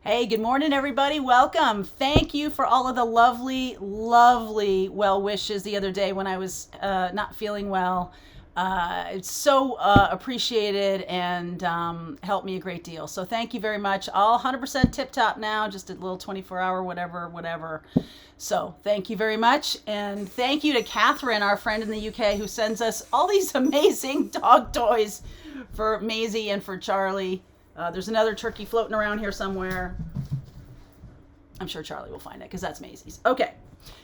Hey, good morning, everybody. Welcome. Thank you for all of the lovely, lovely well wishes the other day when I was not feeling well. It's so appreciated and helped me a great deal. So thank you very much. All 100% tip top now, just a little 24-hour, whatever. So thank you very much. And thank you to Catherine, our friend in the UK, who sends us all these amazing dog toys for Maisie and for Charlie. There's another turkey floating around here somewhere. I'm sure Charlie will find it because that's Maisie's. Okay,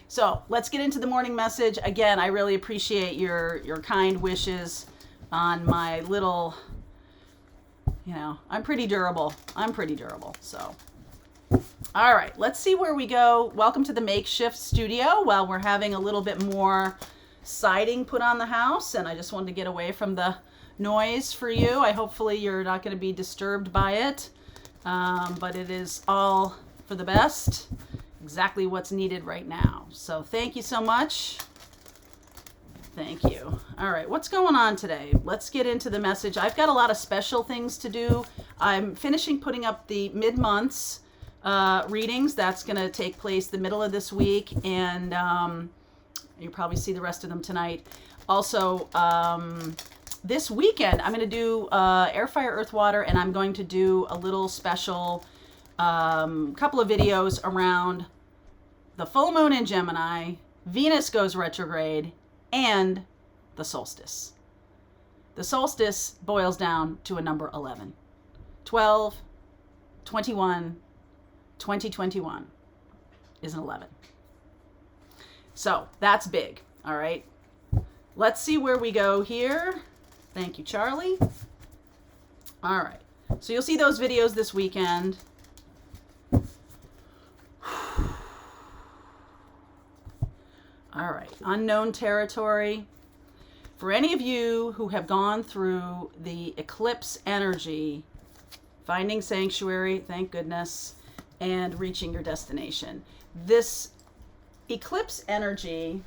so let's get into the morning message. Again, I really appreciate your kind wishes on my little, I'm pretty durable. So, all right, let's see where we go. Welcome to the makeshift studio while we're having a little bit more siding put on the house, and I just wanted to get away from the noise for you. Hopefully you're not going to be disturbed by it, but it is all for the best, exactly what's needed right now. So thank you so much. Thank you. All right, what's going on today? Let's get into the message. I've got a lot of special things to do. I'm finishing putting up the mid-months readings. That's going to take place the middle of this week, and you'll probably see the rest of them tonight. Also, this weekend, I'm going to do Air, Fire, Earth, Water, and I'm going to do a little special couple of videos around the full moon in Gemini, Venus goes retrograde, and the solstice. The solstice boils down to a number 11. 12, 21, 2021 is an 11. So that's big, all right? Let's see where we go here. Thank you, Charlie. All right. So you'll see those videos this weekend. All right. Unknown territory. For any of you who have gone through the eclipse energy, finding sanctuary, thank goodness, and reaching your destination. This eclipse energy,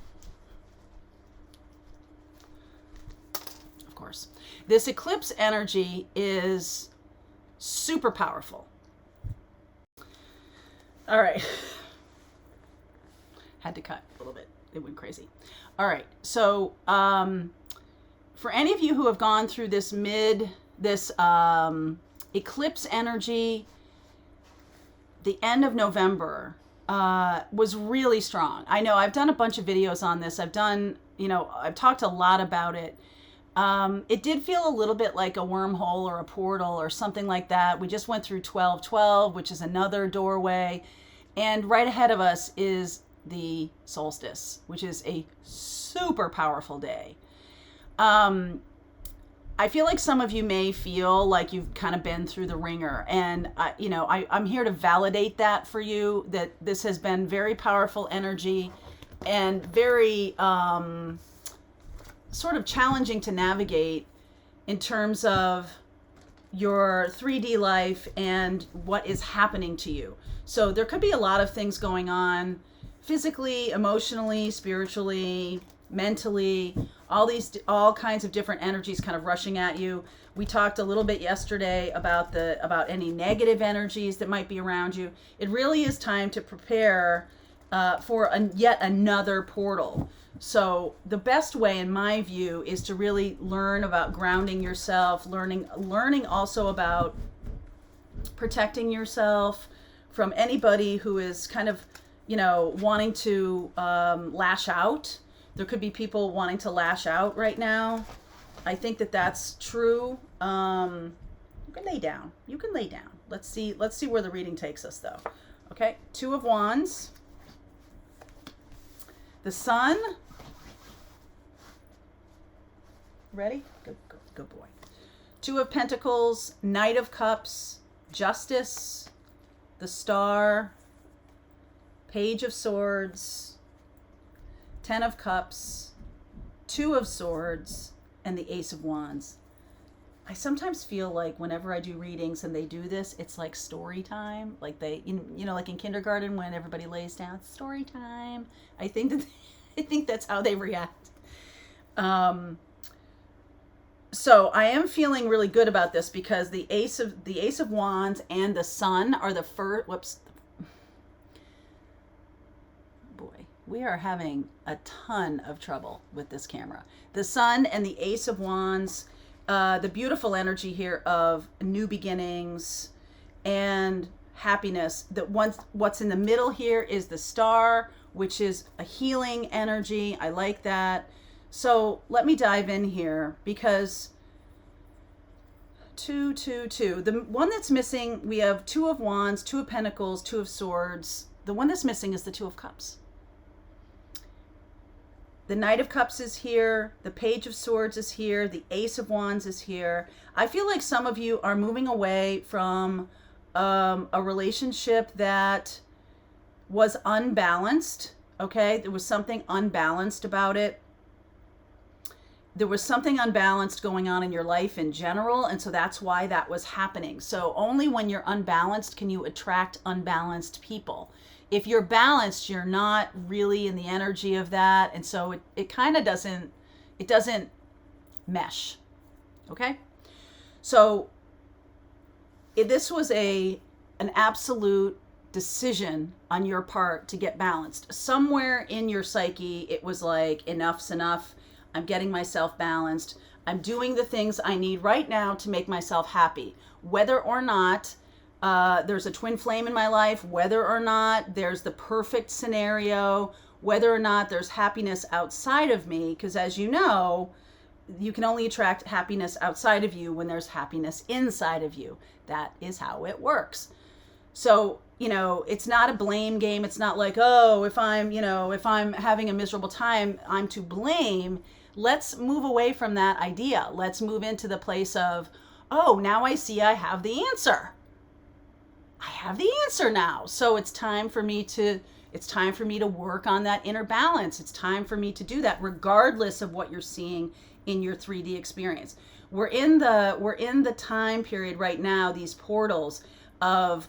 course. This eclipse energy is super powerful. All right. Had to cut a little bit. It went crazy. All right. So, for any of you who have gone through this eclipse energy, the end of November was really strong. I know I've done a bunch of videos on this. I've talked a lot about it. It did feel a little bit like a wormhole or a portal or something like that. We just went through 12/12, which is another doorway. And right ahead of us is the solstice, which is a super powerful day. I feel like some of you may feel like you've kind of been through the ringer. And, I'm here to validate that for you, that this has been very powerful energy and very sort of challenging to navigate in terms of your 3D life and what is happening to you. So there could be a lot of things going on physically, emotionally, spiritually, mentally, all kinds of different energies kind of rushing at you. We talked a little bit yesterday about any negative energies that might be around you. It really is time to prepare for yet another portal. So the best way, in my view, is to really learn about grounding yourself, learning also about protecting yourself from anybody who is kind of, wanting to lash out. There could be people wanting to lash out right now. I think that that's true. You can lay down. Let's see where the reading takes us, though. Okay, Two of Wands. The Sun. Ready? Good boy. Two of Pentacles, Knight of Cups, Justice, the Star, Page of Swords, Ten of Cups, Two of Swords, and the Ace of Wands. I sometimes feel like whenever I do readings and they do this, it's like story time. Like like in kindergarten when everybody lays down, it's story time. I think that's how they react. So I am feeling really good about this because the Ace of Wands and the Sun are the first. Whoops, boy, we are having a ton of trouble with this camera. The Sun and the Ace of Wands, the beautiful energy here of new beginnings and happiness. That what's in the middle here is the Star, which is a healing energy. I like that. So let me dive in here because 2, 2, 2. The one that's missing, we have 2 of Wands, 2 of Pentacles, 2 of Swords. The one that's missing is the 2 of Cups. The Knight of Cups is here. The Page of Swords is here. The Ace of Wands is here. I feel like some of you are moving away from a relationship that was unbalanced. Okay, there was something unbalanced about it. There was something unbalanced going on in your life in general, and so that's why that was happening. So only when you're unbalanced can you attract unbalanced people. If you're balanced, you're not really in the energy of that, and so it kind of doesn't mesh. Okay? So this was an absolute decision on your part to get balanced. Somewhere in your psyche, it was like, enough's enough. I'm getting myself balanced. I'm doing the things I need right now to make myself happy. Whether or not there's a twin flame in my life, whether or not there's the perfect scenario, whether or not there's happiness outside of me, because as you know, you can only attract happiness outside of you when there's happiness inside of you. That is how it works. So, it's not a blame game. It's not like, oh, if I'm having a miserable time, I'm to blame. Let's move away from that idea. Let's move into the place of, oh, now I see I have the answer. I have the answer now. So it's time for me to work on that inner balance. It's time for me to do that regardless of what you're seeing in your 3D experience. We're in the time period right now, these portals of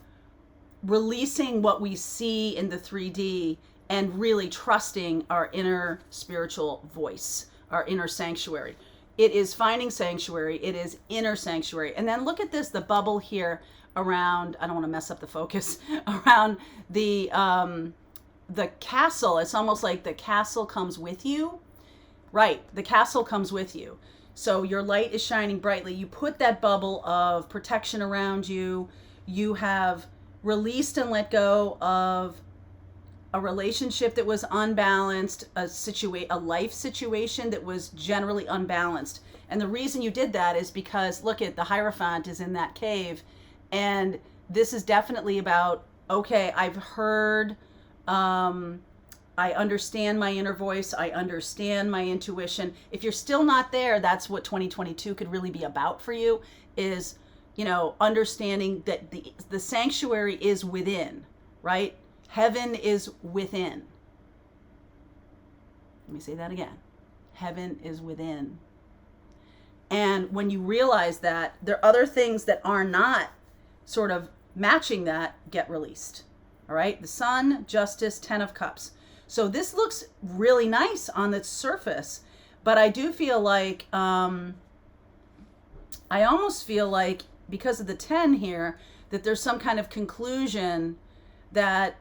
releasing what we see in the 3D and really trusting our inner spiritual voice, our inner sanctuary. It is finding sanctuary. It is inner sanctuary. And then look at this, the bubble here around, I don't want to mess up the focus, around the castle. It's almost like the castle comes with you. Right, the castle comes with you. So your light is shining brightly. You put that bubble of protection around you. You have released and let go of a relationship that was unbalanced, a life situation that was generally unbalanced. And the reason you did that is because, look at the Hierophant is in that cave. And this is definitely about, okay, I've heard, I understand my inner voice. I understand my intuition. If you're still not there, that's what 2022 could really be about for you, is, understanding that the sanctuary is within, right? Heaven is within. Let me say that again. Heaven is within. And when you realize that, there are other things that are not sort of matching that get released. All right? The Sun, Justice, 10 of Cups. So this looks really nice on the surface, but I do feel like, I almost feel like because of the 10 here, that there's some kind of conclusion that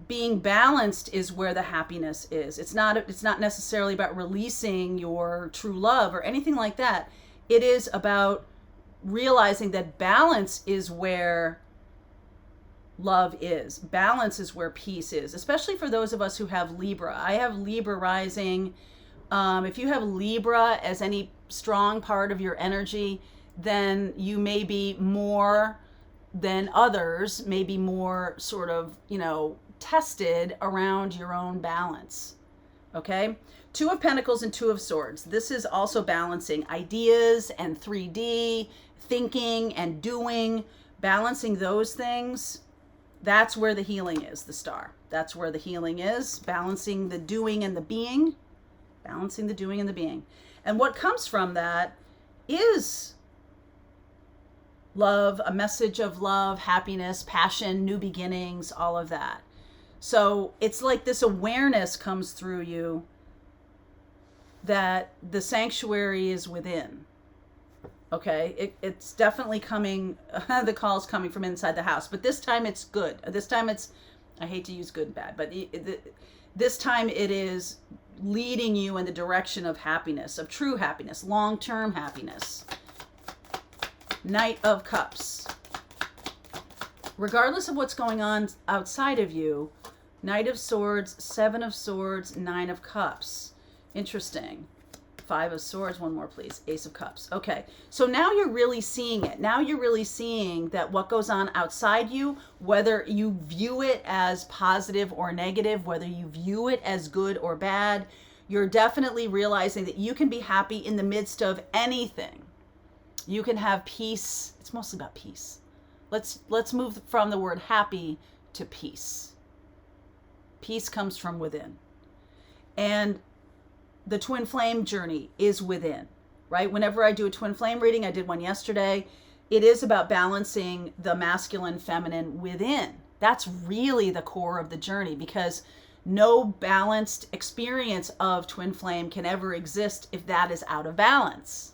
being balanced is where the happiness is. It's not necessarily about releasing your true love or anything like that. It is about realizing that balance is where love is. Balance is where peace is, especially for those of us who have Libra. I have Libra rising. If you have Libra as any strong part of your energy, then you may be more than others, maybe more sort of, tested around your own balance. Okay? 2 of Pentacles and 2 of Swords. This is also balancing ideas and 3D, thinking and doing, balancing those things. That's where the healing is, the Star. That's where the healing is, balancing the doing and the being. Balancing the doing and the being. And what comes from that is love, a message of love, happiness, passion, new beginnings, all of that. So it's like this awareness comes through you that the sanctuary is within. Okay, it's definitely coming. The call's coming from inside the house, but this time it's good. This time it's, I hate to use good and bad, but this time it is leading you in the direction of happiness, of true happiness, long-term happiness. Knight of Cups. Regardless of what's going on outside of you, Knight of Swords, Seven of Swords, Nine of Cups. Interesting. Five of Swords, one more please. Ace of Cups. Okay, so now you're really seeing it. Now you're really seeing that what goes on outside you, whether you view it as positive or negative, whether you view it as good or bad, you're definitely realizing that you can be happy in the midst of anything. You can have peace. It's mostly about peace. Let's move from the word happy to peace. Peace comes from within. And the twin flame journey is within, right? Whenever I do a twin flame reading, I did one yesterday, it is about balancing the masculine, feminine within. That's really the core of the journey, because no balanced experience of twin flame can ever exist if that is out of balance,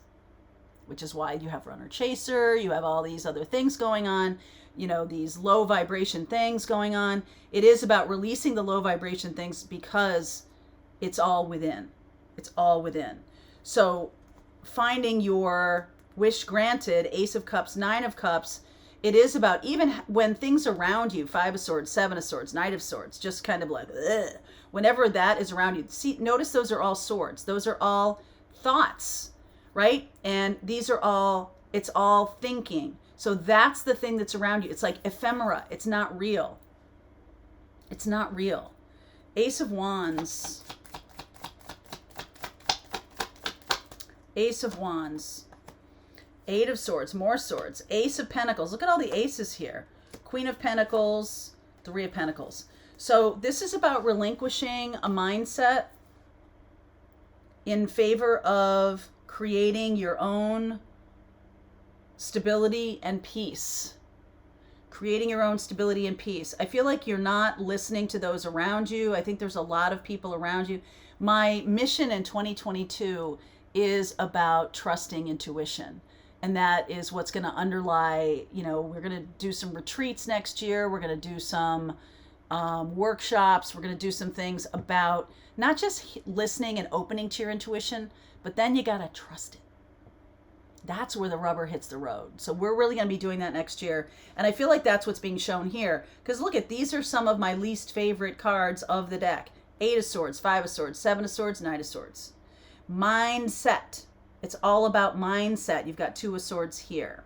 which is why you have runner chaser, you have all these other things going on, you know, these low vibration things going on. It is about releasing the low vibration things because it's all within. It's all within. So finding your wish granted, Ace of Cups, Nine of Cups, it is about, even when things around you, Five of Swords, Seven of Swords, Knight of Swords, just kind of like, ugh, whenever that is around you, see, notice those are all swords. Those are all thoughts, right? And these are all, it's all thinking. So that's the thing that's around you. It's like ephemera. It's not real. It's not real. Ace of Wands. Ace of Wands, Eight of Swords, more swords, Ace of Pentacles. Look at all the aces here. Queen of Pentacles, Three of Pentacles. So this is about relinquishing a mindset in favor of creating your own stability and peace. Creating your own stability and peace. I feel like you're not listening to those around you. I think there's a lot of people around you. My mission in 2022 is about trusting intuition. And that is what's going to underlie, you know, we're going to do some retreats next year. We're going to do some workshops. We're going to do some things about not just listening and opening to your intuition, but then you got to trust it. That's where the rubber hits the road. So we're really going to be doing that next year. And I feel like that's what's being shown here. Because look at, these are some of my least favorite cards of the deck. Eight of Swords, Five of Swords, Seven of Swords, Knight of Swords. Mindset. It's all about mindset. You've got Two of Swords here.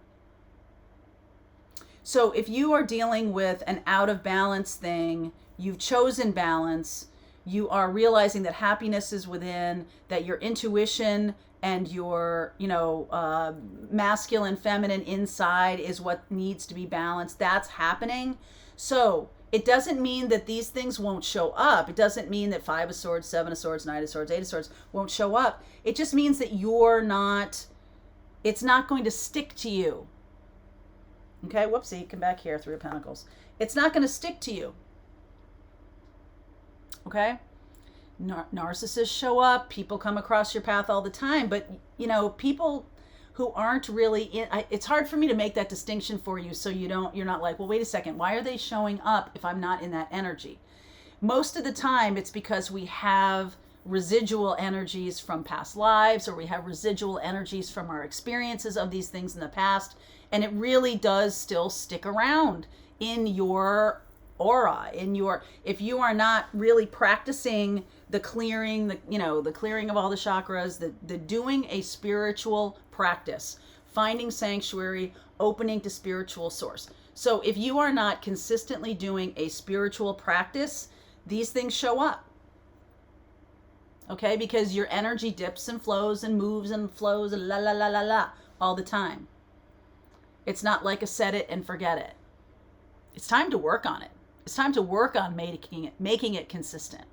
So if you are dealing with an out of balance thing, you've chosen balance, you are realizing that happiness is within, that your intuition and your, you know, masculine, feminine inside is what needs to be balanced. That's happening. So it doesn't mean that these things won't show up. It doesn't mean that Five of Swords, Seven of Swords, Knight of Swords, Eight of Swords won't show up. It just means that you're not, it's not going to stick to you. Okay, whoopsie, come back here, Three of Pentacles. It's not going to stick to you. Okay? Narcissists show up. People come across your path all the time. But, you know, people who aren't really in, it's hard for me to make that distinction for you, so you're not like, well, wait a second, why are they showing up if I'm not in that energy? Most of the time it's because we have residual energies from past lives, or we have residual energies from our experiences of these things in the past, and it really does still stick around in your aura, in your, if you are not really practicing the clearing, the clearing of all the chakras, the doing a spiritual practice, finding sanctuary, opening to spiritual source. So if you are not consistently doing a spiritual practice, these things show up. Okay, because your energy dips and flows and moves and flows and la la la la la all the time. It's not like a set it and forget it. It's time to work on it. It's time to work on making it consistent.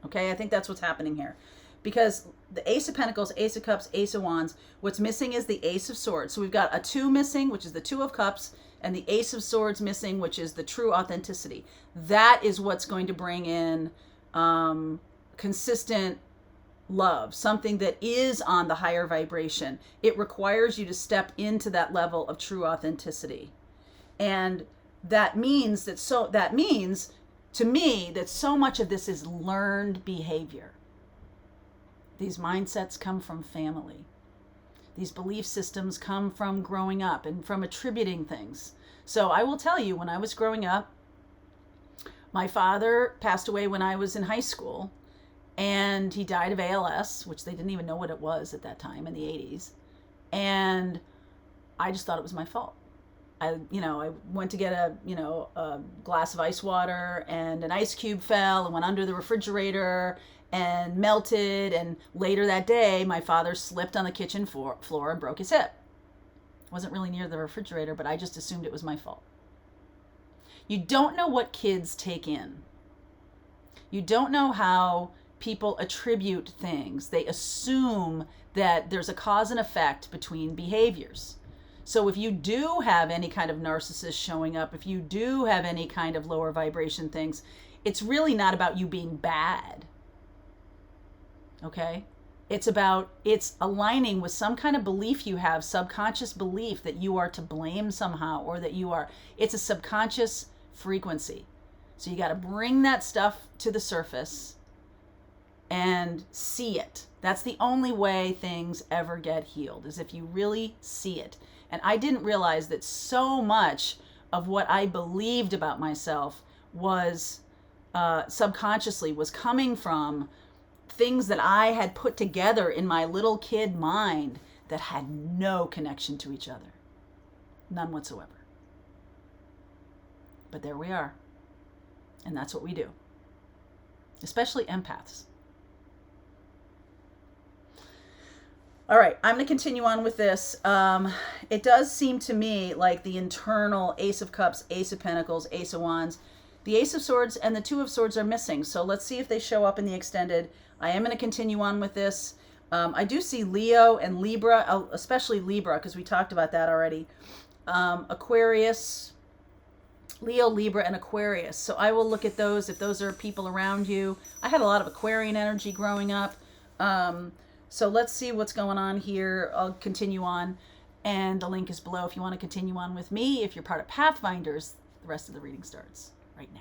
Okay, I think that's what's happening here. Because the Ace of Pentacles, Ace of Cups, Ace of Wands, what's missing is the Ace of Swords. So we've got a two missing, which is the Two of Cups, and the Ace of Swords missing, which is the true authenticity. That is what's going to bring in consistent love, something that is on the higher vibration. It requires you to step into that level of true authenticity. And that means to me that so much of this is learned behavior. These mindsets come from family. These belief systems come from growing up and from attributing things. So I will tell you, when I was growing up, my father passed away when I was in high school, and he died of ALS, which they didn't even know what it was at that time in the 80s. And I just thought it was my fault. I went to get a glass of ice water, and an ice cube fell and went under the refrigerator and melted. And later that day, my father slipped on the kitchen floor and broke his hip. Wasn't really near the refrigerator, but I just assumed it was my fault. You don't know what kids take in. You don't know how people attribute things. They assume that there's a cause and effect between behaviors. So if you do have any kind of narcissist showing up, if you do have any kind of lower vibration things, it's really not about you being bad. Okay? It's aligning with some kind of belief you have, subconscious belief that you are to blame somehow, or that it's a subconscious frequency. So you got to bring that stuff to the surface and see it. That's the only way things ever get healed, is if you really see it. And I didn't realize that so much of what I believed about myself was subconsciously was coming from things that I had put together in my little kid mind that had no connection to each other. None whatsoever. But there we are. And that's what we do. Especially empaths. All right, I'm going to continue on with this. It does seem to me like the internal Ace of Cups, Ace of Pentacles, Ace of Wands, the Ace of Swords, and the Two of Swords are missing. So let's see if they show up in the extended. I am going to continue on with this. I do see Leo and Libra, especially Libra, because we talked about that already. Aquarius, Leo, Libra, and Aquarius. So I will look at those if those are people around you. I had a lot of Aquarian energy growing up. So let's see what's going on here. I'll continue on, and the link is below if you want to continue on with me. If you're part of Pathfinders, the rest of the reading starts right now.